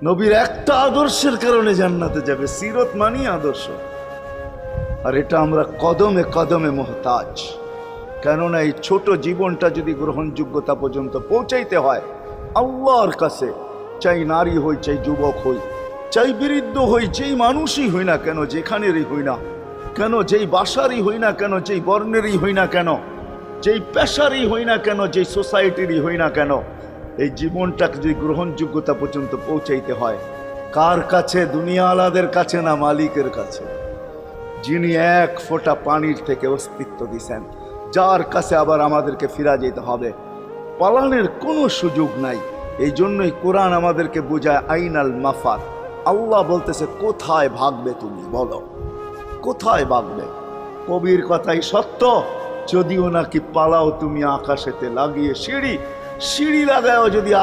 নবীর একটা আদর্শের কারণে জান্নাতে যাবে। সিরত মানি আদর্শ। আর এটা আমরা কদমে কদমে মুহতাজ। কেননা এই ছোট জীবনটা যদি গ্রহণযোগ্যতা পর্যন্ত পৌঁছাইতে হয় আল্লাহর কাছে, চাই নারী হই, চাই যুবক হই, চাই বৃদ্ধ হই, যেই মানুষই হই না কেন, যেখানেরই হই না কেন, যেই বাসারই হই না কেন, যেই বর্ণেরই হই না কেন, যেই পেশারই হই না কেন, যেই সোসাইটিরই হই না কেন, এই জীবনটাকে যদি গ্রহণযোগ্যতা পর্যন্ত পৌঁছাইতে হয় কার কাছে? দুনিয়া আলাদের কাছে না, মালিকের কাছে, যিনি এক ফোঁটা পানির থেকে অস্তিত্ব দিছেন, যার কাছে আবার আমাদেরকে ফিরা যেতে হবে। পালানের কোনো সুযোগ নাই। এই জন্যই কোরআন আমাদেরকে বোঝায় আইনাল মাফার। আল্লাহ বলতেছে কোথায় ভাগবে তুমি, বলো কোথায় ভাগবে? কবির কথাই সত্য, যদিও নাকি পালাও তুমি আকাশেতে লাগিয়ে সিঁড়ি, সিঁড়ি লাগাও যদি